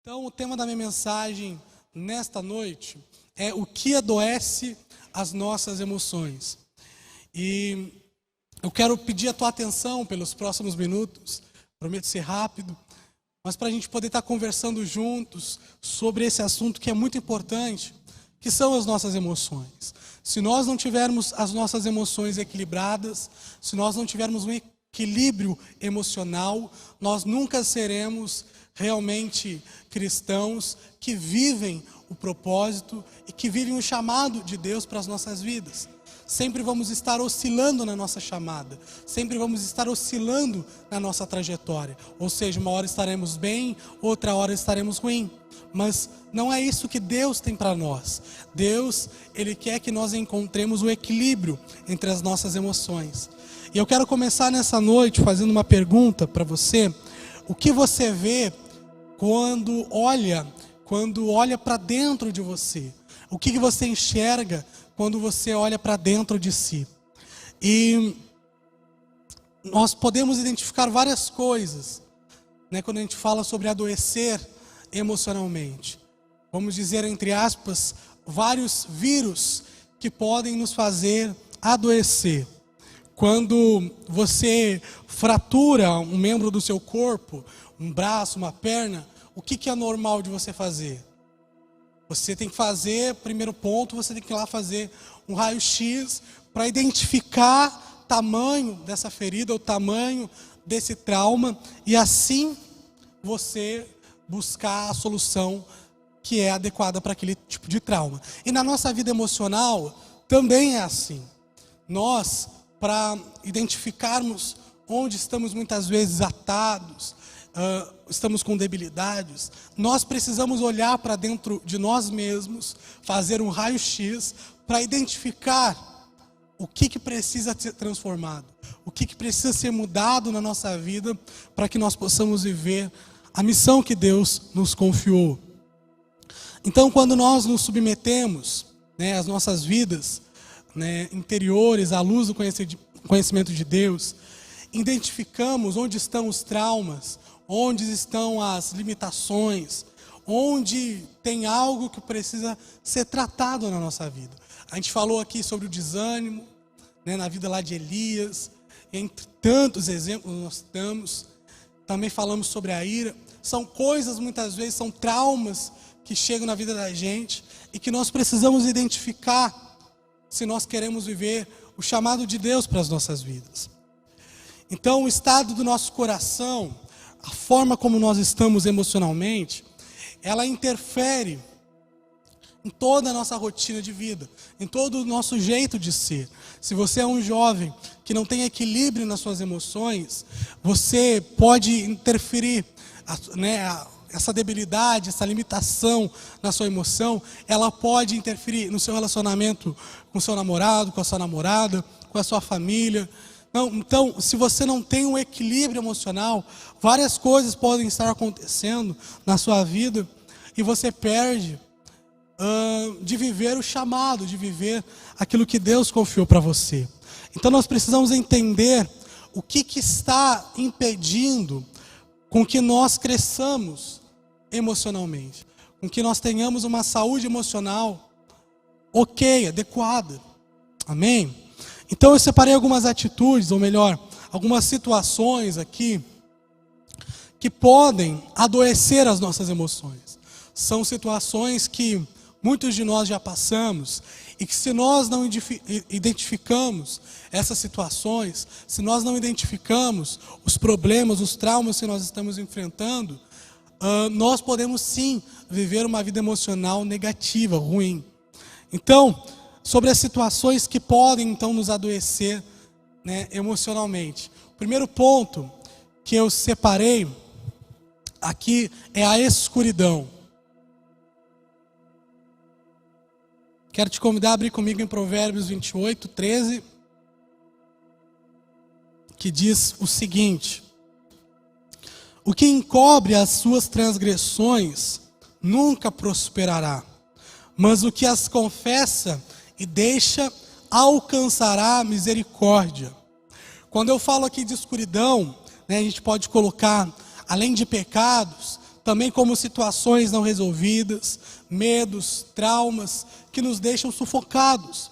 Então, o tema da minha mensagem nesta noite é o que adoece as nossas emoções. E eu quero pedir a tua atenção pelos próximos minutos, prometo ser rápido, mas para a gente poder estar conversando juntos sobre esse assunto que é muito importante, que são as nossas emoções. Se nós não tivermos as nossas emoções equilibradas, se nós não tivermos um equilíbrio emocional, nós nunca seremos realmente cristãos que vivem o propósito e que vivem o chamado de Deus para as nossas vidas. Sempre vamos estar oscilando na nossa chamada, sempre vamos estar oscilando na nossa trajetória. Ou seja, uma hora estaremos bem, outra hora estaremos ruim. Mas não é isso que Deus tem para nós. Deus, Ele quer que nós encontremos o equilíbrio entre as nossas emoções. E eu quero começar nessa noite fazendo uma pergunta para você. O que você vê quando olha para dentro de você? O que você enxerga quando você olha para dentro de si? E nós podemos identificar várias coisas, né, quando a gente fala sobre adoecer emocionalmente. Vamos dizer, entre aspas, vários vírus que podem nos fazer adoecer. Quando você fratura um membro do seu corpo, um braço, uma perna, o que é normal de você fazer? Você tem que fazer, primeiro ponto, você tem que ir lá fazer um raio-x para identificar o tamanho dessa ferida, o tamanho desse trauma, e assim você buscar a solução que é adequada para aquele tipo de trauma. E na nossa vida emocional também é assim. Nós, para identificarmos onde estamos muitas vezes atados, estamos com debilidades, nós precisamos olhar para dentro de nós mesmos, fazer um raio-x para identificar o que precisa ser transformado, o que precisa ser mudado na nossa vida para que nós possamos viver a missão que Deus nos confiou. Então, quando nós nos submetemos, né, às nossas vidas, né, interiores, à luz do conhecimento de Deus, identificamos onde estão os traumas, onde estão as limitações, onde tem algo que precisa ser tratado na nossa vida. A gente falou aqui sobre o desânimo, né, na vida lá de Elias, entre tantos exemplos nós damos. Também falamos sobre a ira. São coisas, muitas vezes, são traumas que chegam na vida da gente e que nós precisamos identificar se nós queremos viver o chamado de Deus para as nossas vidas. Então, o estado do nosso coração, a forma como nós estamos emocionalmente, ela interfere em toda a nossa rotina de vida, em todo o nosso jeito de ser. Se você é um jovem que não tem equilíbrio nas suas emoções, você pode interferir, essa debilidade, essa limitação na sua emoção, ela pode interferir no seu relacionamento com o seu namorado, com a sua namorada, com a sua família. Então, se você não tem um equilíbrio emocional, várias coisas podem estar acontecendo na sua vida e você perde de viver o chamado, de viver aquilo que Deus confiou para você. Então nós precisamos entender o que está impedindo com que nós cresçamos emocionalmente, com que nós tenhamos uma saúde emocional adequada. Amém? Então eu separei algumas atitudes, ou melhor, algumas situações aqui que podem adoecer as nossas emoções. São situações que muitos de nós já passamos e que, se nós não identificamos essas situações, se nós não identificamos os problemas, os traumas que nós estamos enfrentando, nós podemos sim viver uma vida emocional negativa, ruim. Então, sobre as situações que podem então nos adoecer, né, emocionalmente. O primeiro ponto que eu separei aqui é a escuridão. Quero te convidar a abrir comigo em Provérbios 28, 13, que diz o seguinte: o que encobre as suas transgressões nunca prosperará, mas o que as confessa e deixa alcançará misericórdia. Quando eu falo aqui de escuridão, né, a gente pode colocar, além de pecados, também como situações não resolvidas, medos, traumas que nos deixam sufocados.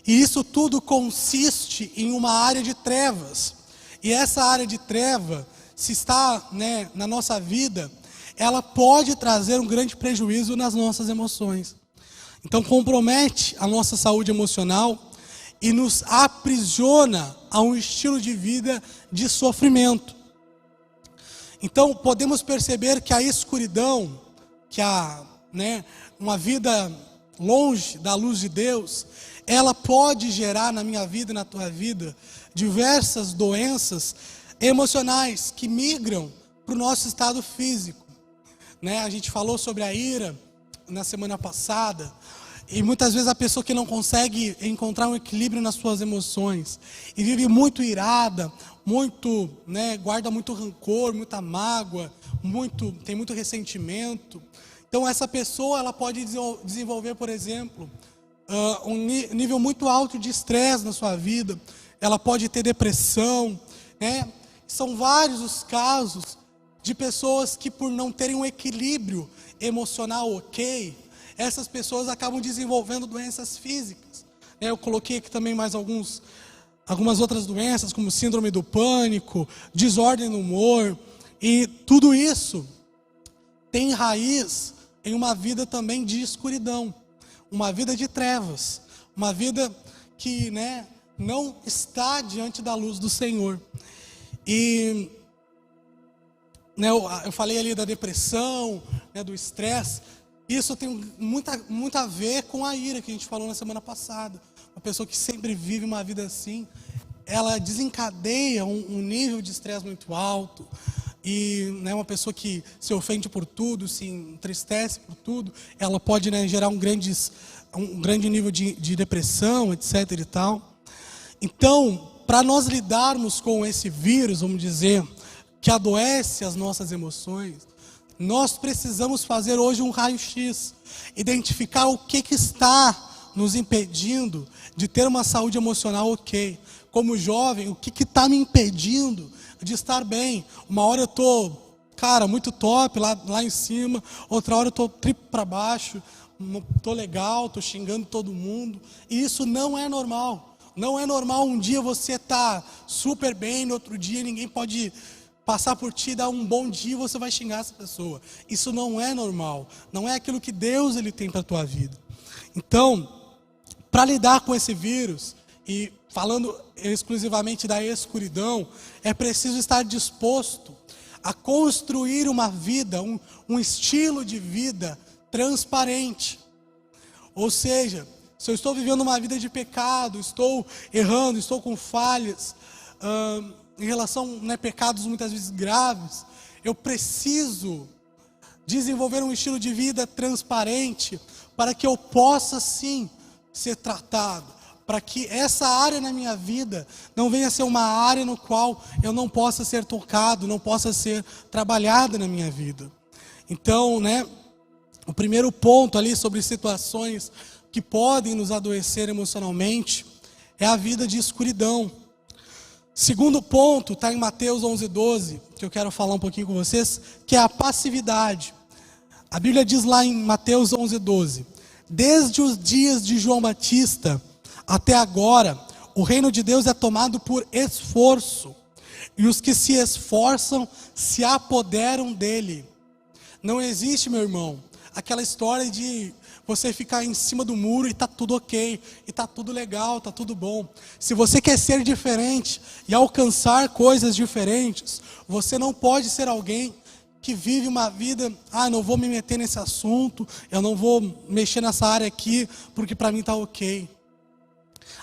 E isso tudo consiste em uma área de trevas. E essa área de treva, se está, na nossa vida, ela pode trazer um grande prejuízo nas nossas emoções. Então compromete a nossa saúde emocional e nos aprisiona a um estilo de vida de sofrimento. Então podemos perceber que a escuridão, que uma vida longe da luz de Deus, ela pode gerar na minha vida e na tua vida diversas doenças emocionais que migram para o nosso estado físico. A gente falou sobre a ira na semana passada, e muitas vezes a pessoa que não consegue encontrar um equilíbrio nas suas emoções e vive muito irada, guarda muito rancor, muita mágoa, tem muito ressentimento. Então essa pessoa ela pode desenvolver, por exemplo, um nível muito alto de estresse na sua vida. Ela pode ter depressão, São vários os casos de pessoas que, por não terem um equilíbrio emocional ok, essas pessoas acabam desenvolvendo doenças físicas. Eu coloquei aqui também mais algumas outras doenças, como síndrome do pânico, desordem no humor, e tudo isso tem raiz em uma vida também de escuridão, uma vida de trevas, uma vida que não está diante da luz do Senhor. E eu falei ali da depressão, do estresse. Isso tem muito a ver com a ira que a gente falou na semana passada. Uma pessoa que sempre vive uma vida assim, ela desencadeia um nível de estresse muito alto. E uma pessoa que se ofende por tudo, se entristece por tudo, ela pode gerar um grande nível de depressão, etc. e tal. Então, para nós lidarmos com esse vírus, vamos dizer, que adoece as nossas emoções, nós precisamos fazer hoje um raio-x, identificar o que está nos impedindo de ter uma saúde emocional ok. Como jovem, o que está me impedindo de estar bem? Uma hora eu estou, muito top lá em cima, outra hora eu estou triplo para baixo, estou legal, estou xingando todo mundo. E isso não é normal. Não é normal um dia você estar super bem, no outro dia ninguém pode passar por ti, dar um bom dia e você vai xingar essa pessoa. Isso não é normal. Não é aquilo que Deus tem para a tua vida. Então, para lidar com esse vírus, e falando exclusivamente da escuridão, é preciso estar disposto a construir uma vida, um estilo de vida transparente. Ou seja, se eu estou vivendo uma vida de pecado, estou errando, estou com falhas, em relação a pecados muitas vezes graves, eu preciso desenvolver um estilo de vida transparente para que eu possa sim ser tratado, para que essa área na minha vida não venha a ser uma área no qual eu não possa ser tocado, não possa ser trabalhada na minha vida. Então, o primeiro ponto ali sobre situações que podem nos adoecer emocionalmente é a vida de escuridão. Segundo ponto está em Mateus 11:12, que eu quero falar um pouquinho com vocês, que é a passividade. A Bíblia diz lá em Mateus 11:12: desde os dias de João Batista até agora, o reino de Deus é tomado por esforço, e os que se esforçam se apoderam dele. Não existe, meu irmão, aquela história de você ficar em cima do muro e está tudo ok, e está tudo legal, está tudo bom. Se você quer ser diferente e alcançar coisas diferentes, você não pode ser alguém que vive uma vida, não vou me meter nesse assunto, eu não vou mexer nessa área aqui, porque para mim está ok.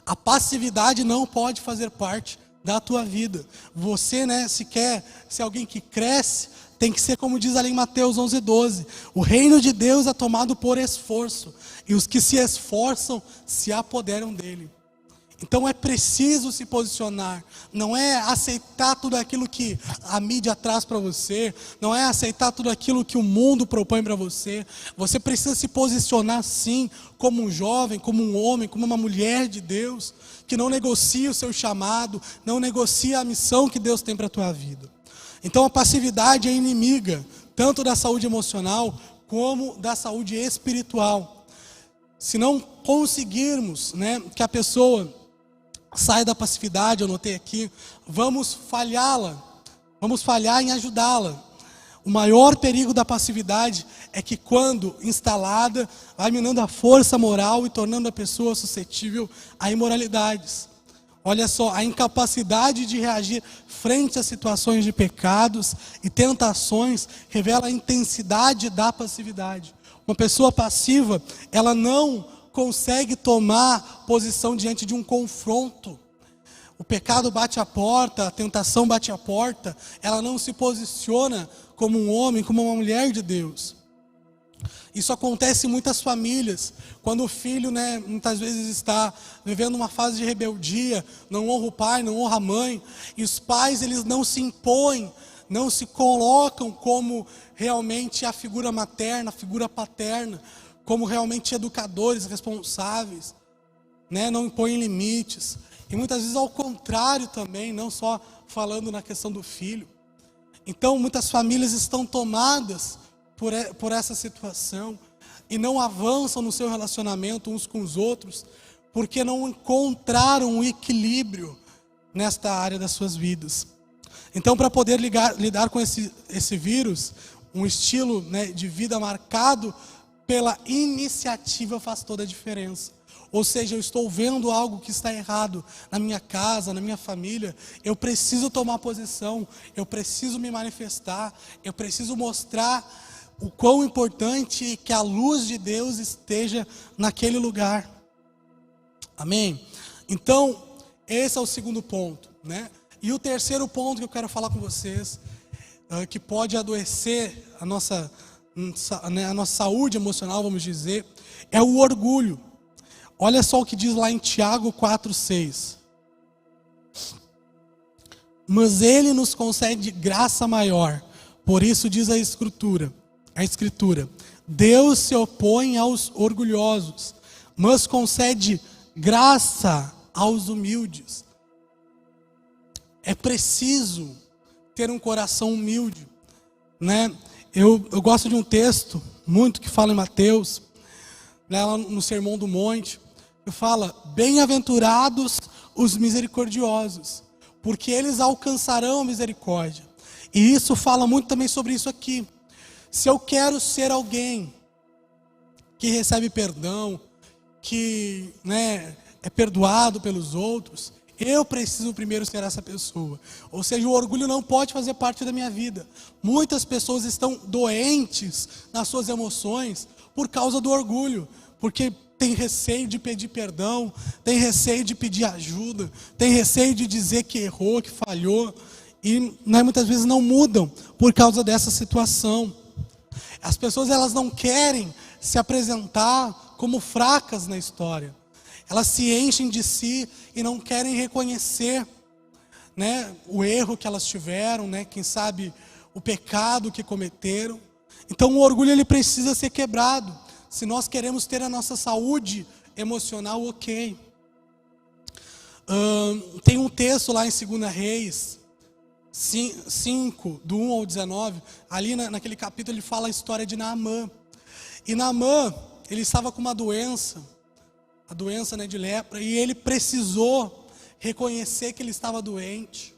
A passividade não pode fazer parte da tua vida. Você, se quer ser alguém que cresce, tem que ser como diz ali em Mateus 11:12. O reino de Deus é tomado por esforço, e os que se esforçam se apoderam dele. Então é preciso se posicionar. Não é aceitar tudo aquilo que a mídia traz para você. Não é aceitar tudo aquilo que o mundo propõe para você. Você precisa se posicionar sim, como um jovem, como um homem, como uma mulher de Deus, que não negocia o seu chamado, não negocia a missão que Deus tem para a tua vida. Então a passividade é inimiga tanto da saúde emocional como da saúde espiritual. Se não conseguirmos, né, que a pessoa saia da passividade, eu notei aqui, vamos falhar em ajudá-la. O maior perigo da passividade é que, quando instalada, vai minando a força moral e tornando a pessoa suscetível a imoralidades. Olha só, a incapacidade de reagir frente a situações de pecados e tentações revela a intensidade da passividade. Uma pessoa passiva, ela não consegue tomar posição diante de um confronto. O pecado bate a porta, a tentação bate a porta, ela não se posiciona como um homem, como uma mulher de Deus. Isso acontece em muitas famílias, quando o filho, né, muitas vezes está vivendo uma fase de rebeldia, não honra o pai, não honra a mãe, e os pais, eles não se impõem, não se colocam como realmente a figura materna, a figura paterna, como realmente educadores responsáveis, né, não impõem limites. E muitas vezes ao contrário também, não só falando na questão do filho. Então muitas famílias estão tomadas por essa situação e não avançam no seu relacionamento uns com os outros, porque não encontraram um equilíbrio nesta área das suas vidas. Então, para poder lidar com esse vírus, um estilo, né, de vida marcado pela iniciativa faz toda a diferença. Ou seja, eu estou vendo algo que está errado na minha casa, na minha família, eu preciso tomar posição, eu preciso me manifestar, eu preciso mostrar o quão importante é que a luz de Deus esteja naquele lugar. Amém? Então, esse é o segundo ponto, né? E o terceiro ponto que eu quero falar com vocês, que pode adoecer a nossa saúde emocional, vamos dizer, é o orgulho. Olha só o que diz lá em Tiago 4,6. Mas Ele nos concede graça maior. Por isso diz a Escritura, Deus se opõe aos orgulhosos, mas concede graça aos humildes. É preciso ter um coração humilde, né? Eu gosto de um texto muito que fala em Mateus, né, lá no Sermão do Monte, que fala: bem-aventurados os misericordiosos, porque eles alcançarão a misericórdia. E isso fala muito também sobre isso aqui. Se eu quero ser alguém que recebe perdão, que, né, é perdoado pelos outros, eu preciso primeiro ser essa pessoa. Ou seja, o orgulho não pode fazer parte da minha vida. Muitas pessoas estão doentes nas suas emoções por causa do orgulho, porque tem receio de pedir perdão, tem receio de pedir ajuda, tem receio de dizer que errou, que falhou, e, né, muitas vezes não mudam por causa dessa situação. As pessoas, elas não querem se apresentar como fracas na história. Elas se enchem de si e não querem reconhecer, né, o erro que elas tiveram, né, quem sabe o pecado que cometeram. Então o orgulho, ele precisa ser quebrado, se nós queremos ter a nossa saúde emocional ok. Tem um texto lá em 2 Reis 5, do 1 ao 19, ali naquele capítulo ele fala a história de Naamã. E Naamã, ele estava com uma doença, a doença, né, de lepra, e ele precisou reconhecer que ele estava doente.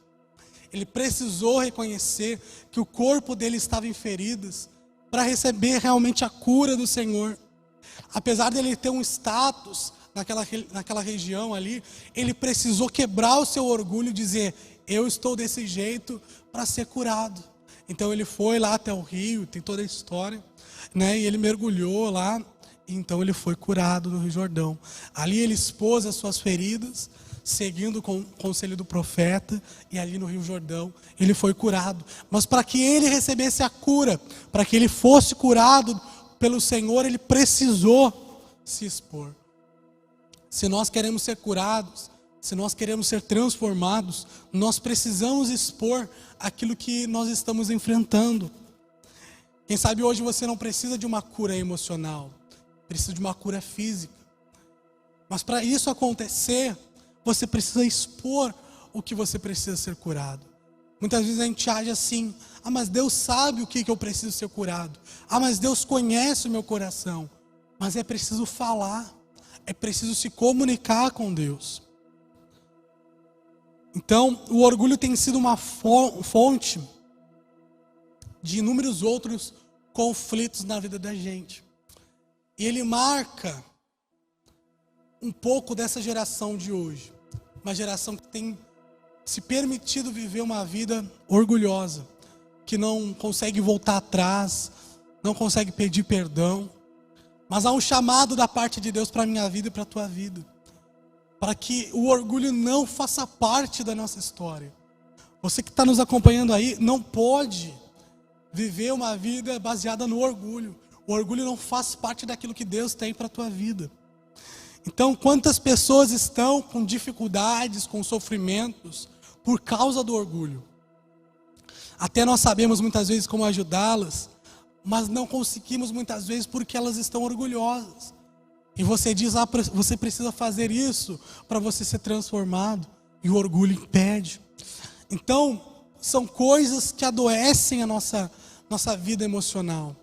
Ele precisou reconhecer que o corpo dele estava em feridas para receber realmente a cura do Senhor. Apesar dele ter um status naquela região ali, ele precisou quebrar o seu orgulho e dizer: eu estou desse jeito para ser curado. Então ele foi lá até o rio, tem toda a história, né? E ele mergulhou lá, e então ele foi curado no Rio Jordão. Ali ele expôs as suas feridas, seguindo com o conselho do profeta, e ali no Rio Jordão ele foi curado. Mas para que ele recebesse a cura, para que ele fosse curado pelo Senhor, ele precisou se expor. Se nós queremos ser curados, se nós queremos ser transformados, nós precisamos expor aquilo que nós estamos enfrentando. Quem sabe hoje você não precisa de uma cura emocional, precisa de uma cura física. Mas para isso acontecer, você precisa expor o que você precisa ser curado. Muitas vezes a gente age assim: ah, mas Deus sabe o que eu preciso ser curado. Ah, mas Deus conhece o meu coração. Mas é preciso falar, é preciso se comunicar com Deus. Então, o orgulho tem sido uma fonte de inúmeros outros conflitos na vida da gente. E ele marca um pouco dessa geração de hoje. Uma geração que tem se permitido viver uma vida orgulhosa, que não consegue voltar atrás, não consegue pedir perdão. Mas há um chamado da parte de Deus para a minha vida e para a tua vida, para que o orgulho não faça parte da nossa história. Você que está nos acompanhando aí, não pode viver uma vida baseada no orgulho. O orgulho não faz parte daquilo que Deus tem para a tua vida. Então, quantas pessoas estão com dificuldades, com sofrimentos, por causa do orgulho? Até nós sabemos muitas vezes como ajudá-las, mas não conseguimos muitas vezes porque elas estão orgulhosas. E você diz: ah, você precisa fazer isso para você ser transformado. E o orgulho impede. Então, são coisas que adoecem a nossa vida emocional.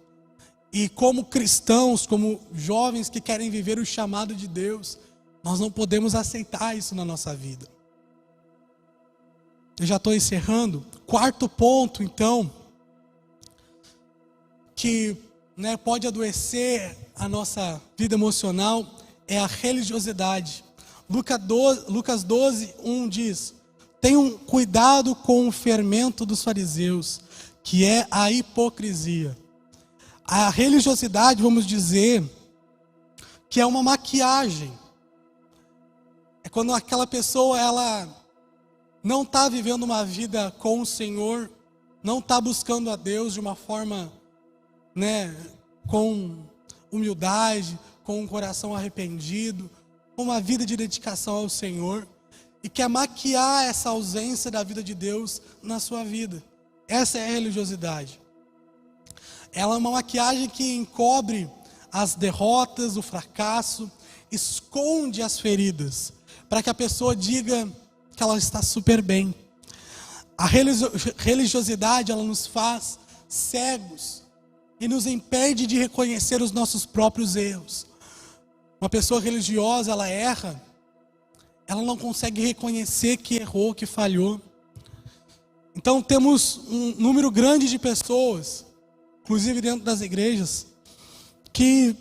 E como cristãos, como jovens que querem viver o chamado de Deus, nós não podemos aceitar isso na nossa vida. Eu já estou encerrando. Quarto ponto, então, que pode adoecer a nossa vida emocional, é a religiosidade. Lucas 12, 1 diz: tenham cuidado com o fermento dos fariseus, que é a hipocrisia. A religiosidade, vamos dizer, que é uma maquiagem. É quando aquela pessoa, ela não está vivendo uma vida com o Senhor, não está buscando a Deus de uma forma, com humildade, com um coração arrependido, com uma vida de dedicação ao Senhor, e quer maquiar essa ausência da vida de Deus na sua vida. Essa é a religiosidade. Ela é uma maquiagem que encobre as derrotas, o fracasso, esconde as feridas, para que a pessoa diga que ela está super bem. A religiosidade, ela nos faz cegos e nos impede de reconhecer os nossos próprios erros. Uma pessoa religiosa, ela erra, ela não consegue reconhecer que errou, que falhou. Então temos um número grande de pessoas, inclusive dentro das igrejas, que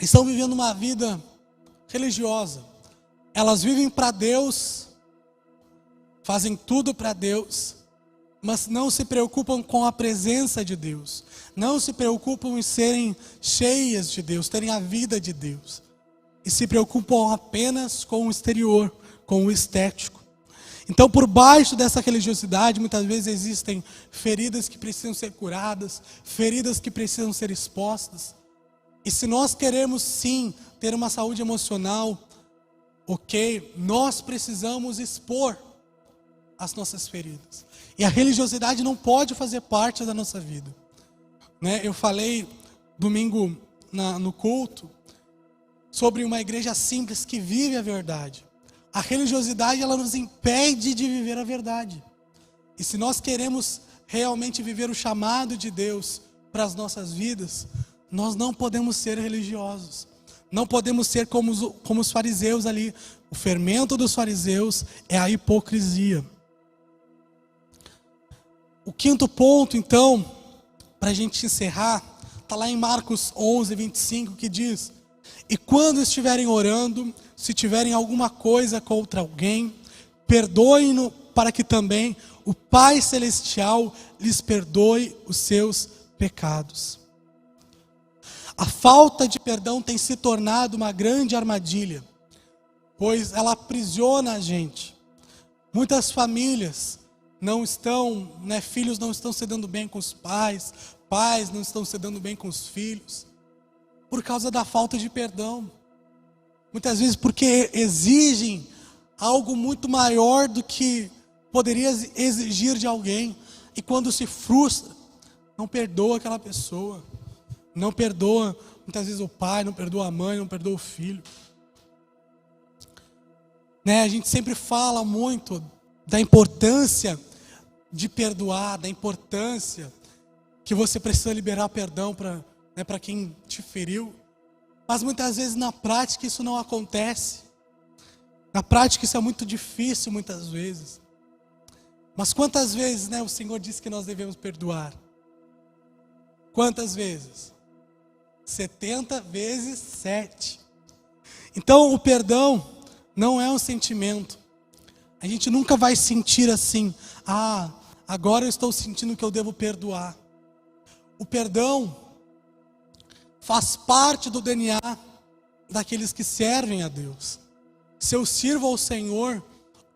estão vivendo uma vida religiosa. Elas vivem para Deus, fazem tudo para Deus, mas não se preocupam com a presença de Deus, não se preocupam em serem cheias de Deus, terem a vida de Deus, e se preocupam apenas com o exterior, com o estético. Então, por baixo dessa religiosidade, muitas vezes existem feridas que precisam ser curadas, feridas que precisam ser expostas. E se nós queremos sim ter uma saúde emocional, nós precisamos expor as nossas feridas. E a religiosidade não pode fazer parte da nossa vida. Eu falei domingo no culto sobre uma igreja simples que vive a verdade. A religiosidade, ela nos impede de viver a verdade. E se nós queremos realmente viver o chamado de Deus para as nossas vidas, nós não podemos ser religiosos. Não podemos ser como os fariseus ali. O fermento dos fariseus é a hipocrisia. O quinto ponto, então, para a gente encerrar, está lá em Marcos 11, 25, que diz: e quando estiverem orando, se tiverem alguma coisa contra alguém, perdoem-no, para que também o Pai Celestial lhes perdoe os seus pecados. A falta de perdão tem se tornado uma grande armadilha, pois ela aprisiona a gente. Muitas famílias não estão, filhos não estão se dando bem com os pais, pais não estão se dando bem com os filhos, por causa da falta de perdão. Muitas vezes porque exigem algo muito maior do que poderia exigir de alguém. E quando se frustra, não perdoa aquela pessoa. Não perdoa, muitas vezes, o pai, não perdoa a mãe, não perdoa o filho. A gente sempre fala muito da importância de perdoar, da importância que você precisa liberar perdão para quem te feriu. Mas muitas vezes na prática isso não acontece. Na prática isso é muito difícil muitas vezes. Mas quantas vezes, o Senhor diz que nós devemos perdoar? Quantas vezes? 70 vezes 7. Então o perdão não é um sentimento. A gente nunca vai sentir assim, agora eu estou sentindo que eu devo perdoar. O perdão faz parte do DNA daqueles que servem a Deus. Se eu sirvo ao Senhor,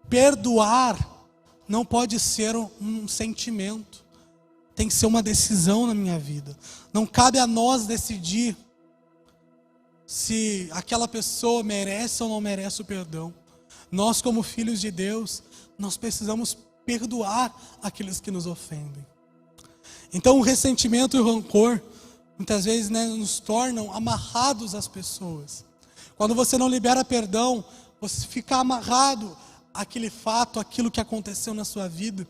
perdoar não pode ser um sentimento. Tem que ser uma decisão na minha vida. Não cabe a nós decidir se aquela pessoa merece ou não merece o perdão. Nós, como filhos de Deus, nós precisamos perdoar aqueles que nos ofendem. Então o ressentimento e o rancor muitas vezes nos tornam amarrados às pessoas. Quando você não libera perdão, você fica amarrado àquele fato, àquilo que aconteceu na sua vida.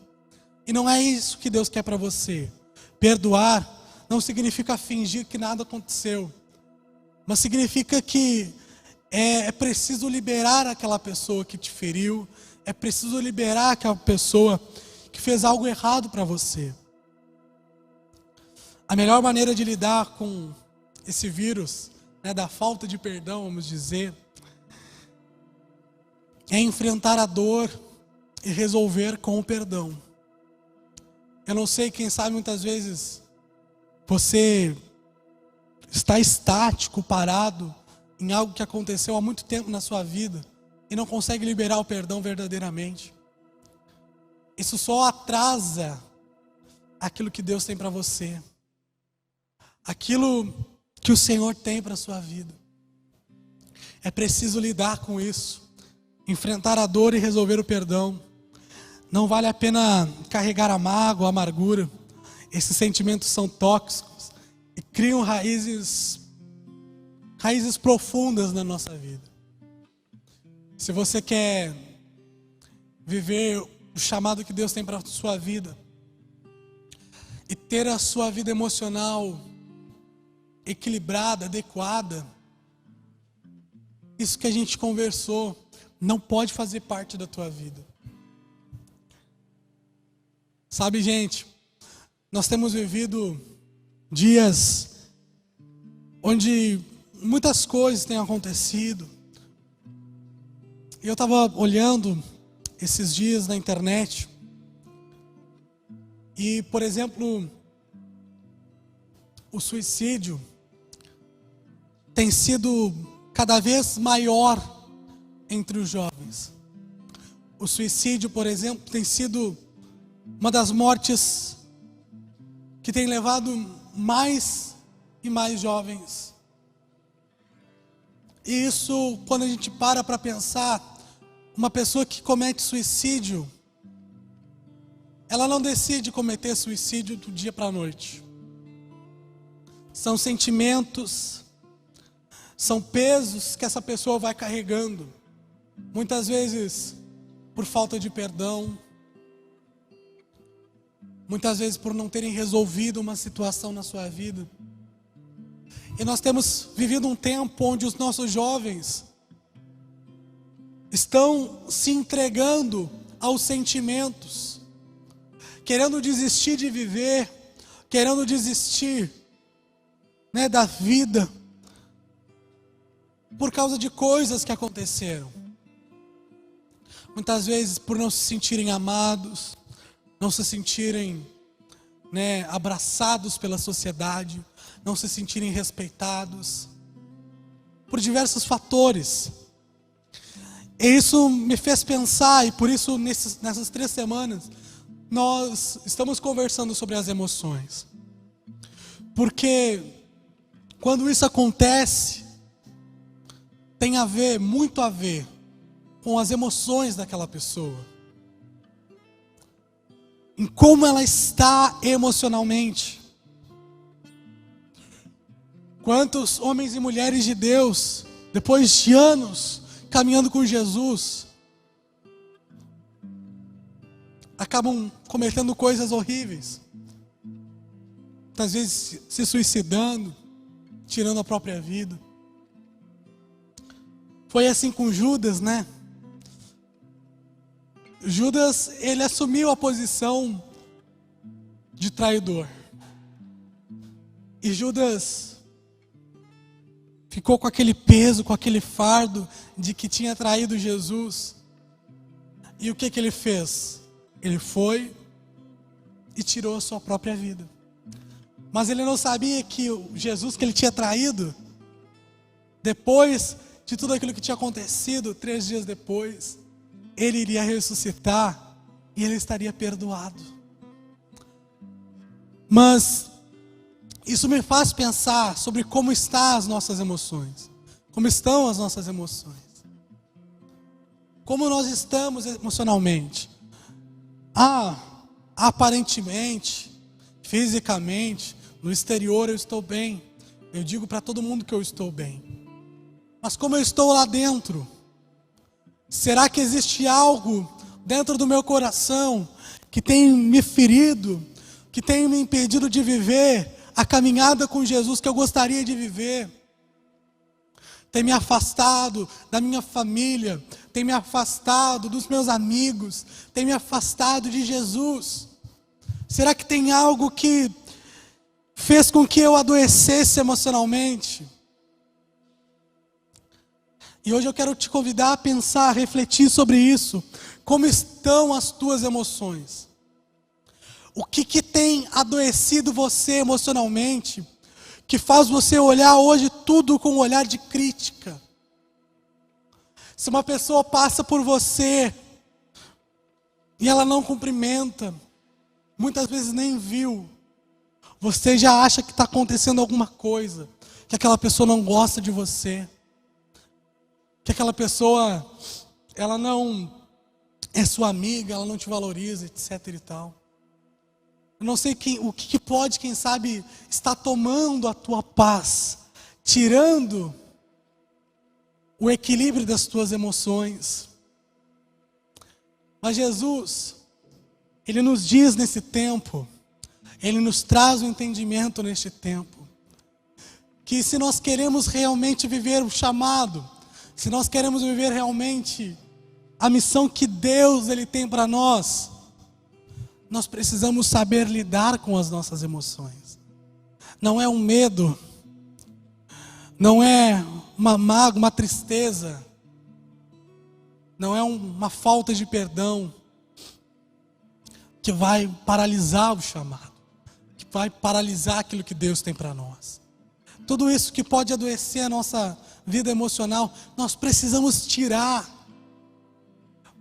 E não é isso que Deus quer para você. Perdoar não significa fingir que nada aconteceu, mas significa que é preciso liberar aquela pessoa que te feriu, é preciso liberar aquela pessoa que fez algo errado para você. A melhor maneira de lidar com esse vírus, da falta de perdão, vamos dizer, é enfrentar a dor e resolver com o perdão. Eu não sei, quem sabe muitas vezes você está estático, parado em algo que aconteceu há muito tempo na sua vida e não consegue liberar o perdão verdadeiramente. Isso só atrasa aquilo que Deus tem para você, aquilo que o Senhor tem para a sua vida. É preciso lidar com isso, enfrentar a dor e resolver o perdão. Não vale a pena carregar a mágoa, a amargura. Esses sentimentos são tóxicos e criam raízes profundas na nossa vida. Se você quer viver o chamado que Deus tem para a sua vida e ter a sua vida emocional equilibrada, adequada, isso que a gente conversou não pode fazer parte da tua vida. Sabe, gente, nós temos vivido dias onde muitas coisas têm acontecido. E eu estava olhando esses dias na internet e, por exemplo, o suicídio tem sido cada vez maior entre os jovens. O suicídio, por exemplo, tem sido uma das mortes que tem levado mais e mais jovens. E isso, quando a gente para pensar, uma pessoa que comete suicídio, ela não decide cometer suicídio do dia para a noite. São sentimentos, são pesos que essa pessoa vai carregando. Muitas vezes por falta de perdão, muitas vezes por não terem resolvido uma situação na sua vida. E nós temos vivido um tempo onde os nossos jovens estão se entregando aos sentimentos, querendo desistir de viver, querendo desistir, da vida, por causa de coisas que aconteceram. Muitas vezes por não se sentirem amados, não se sentirem abraçados pela sociedade, não se sentirem respeitados, por diversos fatores. E isso me fez pensar, e por isso nessas 3 semanas nós estamos conversando sobre as emoções. Porque quando isso acontece, tem muito a ver com as emoções daquela pessoa, em como ela está emocionalmente. Quantos homens e mulheres de Deus, depois de anos caminhando com Jesus, acabam cometendo coisas horríveis. Muitas vezes se suicidando, tirando a própria vida. Foi assim com Judas, né? Judas, ele assumiu a posição de traidor. E Judas ficou com aquele peso, com aquele fardo de que tinha traído Jesus. E o que ele fez? Ele foi e tirou a sua própria vida. Mas ele não sabia que o Jesus que ele tinha traído, depois de tudo aquilo que tinha acontecido, 3 dias depois, ele iria ressuscitar e ele estaria perdoado. Mas isso me faz pensar sobre como estão as nossas emoções. Como estão as nossas emoções. Como nós estamos emocionalmente. Aparentemente, fisicamente, no exterior eu estou bem. Eu digo para todo mundo que eu estou bem. Mas como eu estou lá dentro? Será que existe algo dentro do meu coração que tem me ferido, que tem me impedido de viver a caminhada com Jesus que eu gostaria de viver? Tem me afastado da minha família, tem me afastado dos meus amigos, tem me afastado de Jesus. Será que tem algo que fez com que eu adoecesse emocionalmente? E hoje eu quero te convidar a pensar, a refletir sobre isso. Como estão as tuas emoções? O que tem adoecido você emocionalmente, que faz você olhar hoje tudo com um olhar de crítica? Se uma pessoa passa por você e ela não cumprimenta, muitas vezes nem viu, você já acha que está acontecendo alguma coisa, que aquela pessoa não gosta de você, que aquela pessoa, ela não é sua amiga, ela não te valoriza, etc e tal. Eu não sei o que pode, quem sabe, estar tomando a tua paz, tirando o equilíbrio das tuas emoções. Mas Jesus, Ele nos diz nesse tempo, Ele nos traz o entendimento neste tempo, que se nós queremos realmente viver o chamado, se nós queremos viver realmente a missão que Deus Ele tem para nós, nós precisamos saber lidar com as nossas emoções. Não é um medo, não é uma mágoa, uma tristeza, não é uma falta de perdão que vai paralisar o chamado, que vai paralisar aquilo que Deus tem para nós. Tudo isso que pode adoecer a nossa vida emocional, nós precisamos tirar,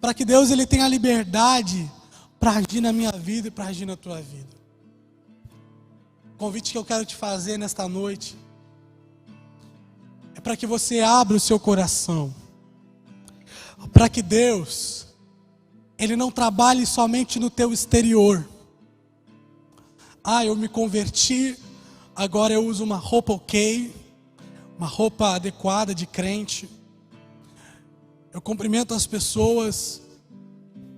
para que Deus Ele tenha liberdade para agir na minha vida e para agir na tua vida. O convite que eu quero te fazer nesta noite é para que você abra o seu coração, para que Deus, Ele não trabalhe somente no teu exterior. Eu me converti, agora eu uso uma roupa ok, uma roupa adequada de crente, eu cumprimento as pessoas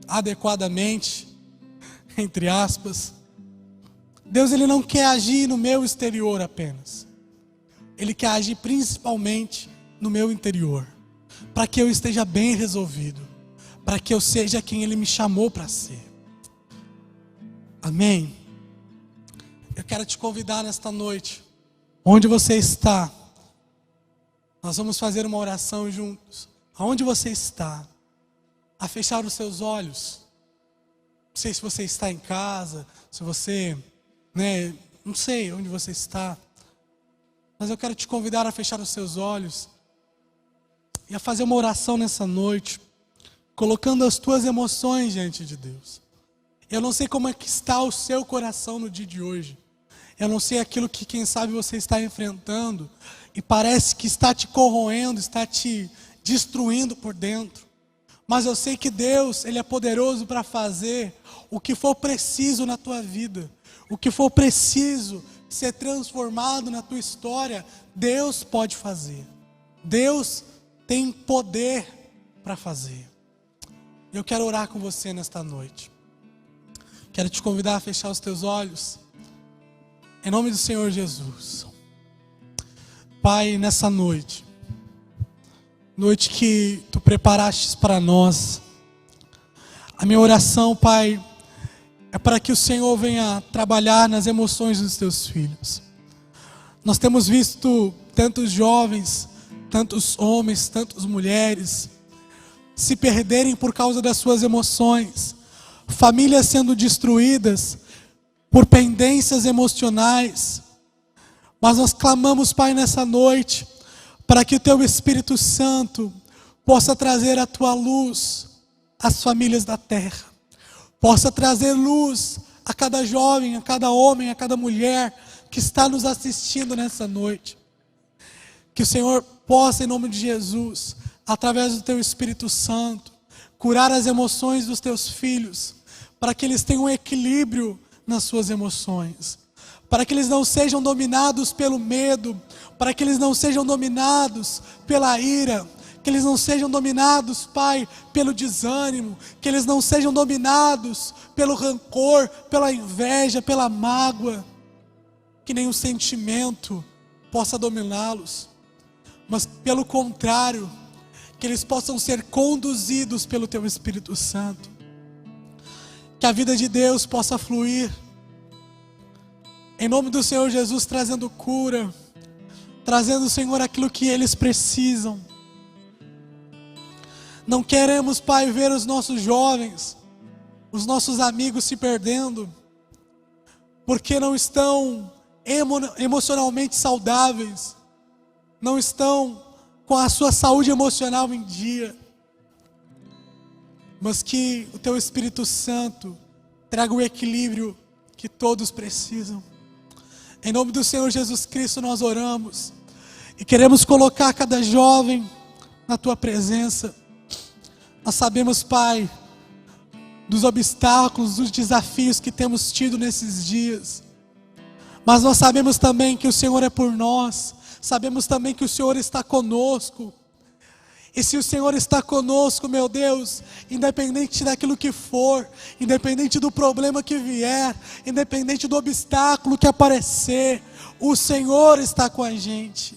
adequadamente, entre aspas. Deus, Ele não quer agir no meu exterior apenas, Ele quer agir principalmente no meu interior, para que eu esteja bem resolvido, para que eu seja quem Ele me chamou para ser. Amém? Eu quero te convidar nesta noite, onde você está, nós vamos fazer uma oração juntos. Aonde você está, a fechar os seus olhos. Não sei se você está em casa, se você, não sei onde você está, mas eu quero te convidar a fechar os seus olhos e a fazer uma oração nessa noite, colocando as tuas emoções diante de Deus. Eu não sei como é que está o seu coração no dia de hoje. Eu não sei aquilo que, quem sabe, você está enfrentando e parece que está te corroendo, está te destruindo por dentro. Mas eu sei que Deus, Ele é poderoso para fazer o que for preciso na tua vida. O que for preciso ser transformado na tua história, Deus pode fazer. Deus tem poder para fazer. Eu quero orar com você nesta noite. Quero te convidar a fechar os teus olhos. Em nome do Senhor Jesus. Pai, nessa noite que Tu preparaste para nós, a minha oração, Pai, é para que o Senhor venha trabalhar nas emoções dos Teus filhos. Nós temos visto tantos jovens, tantos homens, tantas mulheres se perderem por causa das suas emoções, famílias sendo destruídas por pendências emocionais. Mas nós clamamos, Pai, nessa noite, para que o Teu Espírito Santo possa trazer a Tua luz às famílias da terra, possa trazer luz a cada jovem, a cada homem, a cada mulher que está nos assistindo nessa noite. Que o Senhor possa, em nome de Jesus, através do Teu Espírito Santo, curar as emoções dos Teus filhos, para que eles tenham equilíbrio nas suas emoções, para que eles não sejam dominados pelo medo, para que eles não sejam dominados pela ira, que eles não sejam dominados, Pai, pelo desânimo, que eles não sejam dominados pelo rancor, pela inveja, pela mágoa, que nenhum sentimento possa dominá-los, mas pelo contrário, que eles possam ser conduzidos pelo Teu Espírito Santo, que a vida de Deus possa fluir, em nome do Senhor Jesus, trazendo cura, trazendo, Senhor, aquilo que eles precisam. Não queremos, Pai, ver os nossos jovens, os nossos amigos se perdendo, porque não estão emocionalmente saudáveis, não estão com a sua saúde emocional em dia, mas que o Teu Espírito Santo traga o equilíbrio que todos precisam. Em nome do Senhor Jesus Cristo nós oramos e queremos colocar cada jovem na Tua presença. Nós sabemos, Pai, dos obstáculos, dos desafios que temos tido nesses dias, mas nós sabemos também que o Senhor é por nós, sabemos também que o Senhor está conosco. E se o Senhor está conosco, meu Deus, independente daquilo que for, independente do problema que vier, independente do obstáculo que aparecer, o Senhor está com a gente.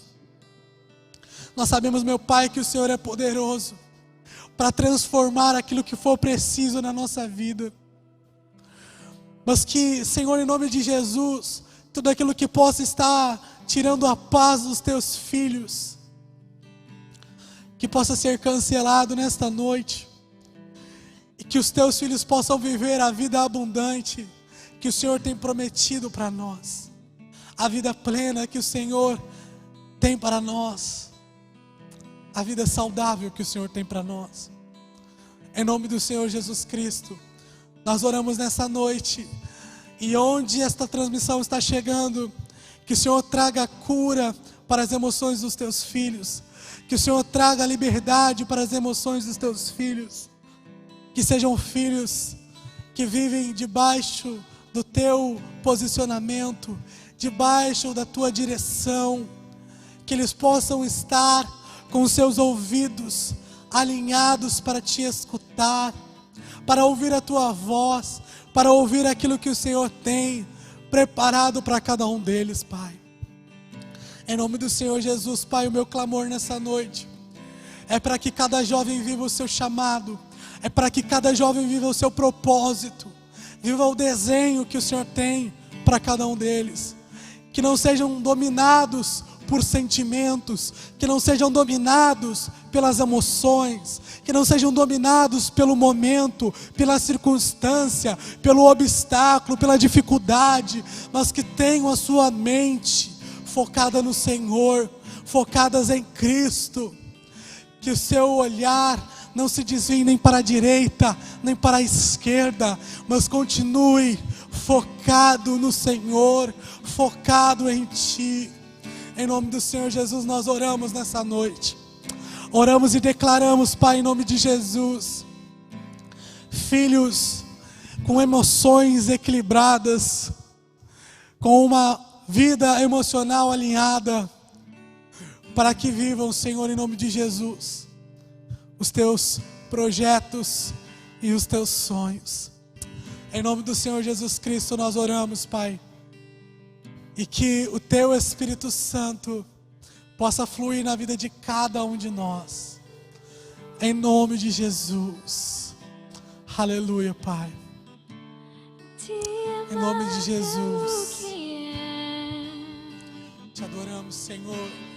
Nós sabemos, meu Pai, que o Senhor é poderoso para transformar aquilo que for preciso na nossa vida. Mas que, Senhor, em nome de Jesus, tudo aquilo que possa estar tirando a paz dos Teus filhos, que possa ser cancelado nesta noite, e que os Teus filhos possam viver a vida abundante que o Senhor tem prometido para nós, a vida plena que o Senhor tem para nós, a vida saudável que o Senhor tem para nós. Em nome do Senhor Jesus Cristo, nós oramos nessa noite, e onde esta transmissão está chegando, que o Senhor traga cura para as emoções dos Teus filhos, que o Senhor traga liberdade para as emoções dos Teus filhos, que sejam filhos que vivem debaixo do Teu posicionamento, debaixo da Tua direção, que eles possam estar com os seus ouvidos alinhados para Te escutar, para ouvir a Tua voz, para ouvir aquilo que o Senhor tem preparado para cada um deles, Pai. Em nome do Senhor Jesus, Pai, o meu clamor nessa noite é para que cada jovem viva o seu chamado, é para que cada jovem viva o seu propósito, viva o desenho que o Senhor tem para cada um deles, que não sejam dominados por sentimentos, que não sejam dominados pelas emoções, que não sejam dominados pelo momento, pela circunstância, pelo obstáculo, pela dificuldade, mas que tenham a sua mente focada no Senhor, focadas em Cristo, que o seu olhar não se desvie nem para a direita, nem para a esquerda, mas continue focado no Senhor, focado em Ti. Em nome do Senhor Jesus nós oramos nessa noite, oramos e declaramos, Pai, em nome de Jesus, filhos com emoções equilibradas, com uma vida emocional alinhada, para que vivam, Senhor, em nome de Jesus, os Teus projetos e os Teus sonhos. Em nome do Senhor Jesus Cristo nós oramos, Pai. E que o Teu Espírito Santo possa fluir na vida de cada um de nós. Em nome de Jesus. Aleluia, Pai. Em nome de Jesus. Te adoramos, Senhor.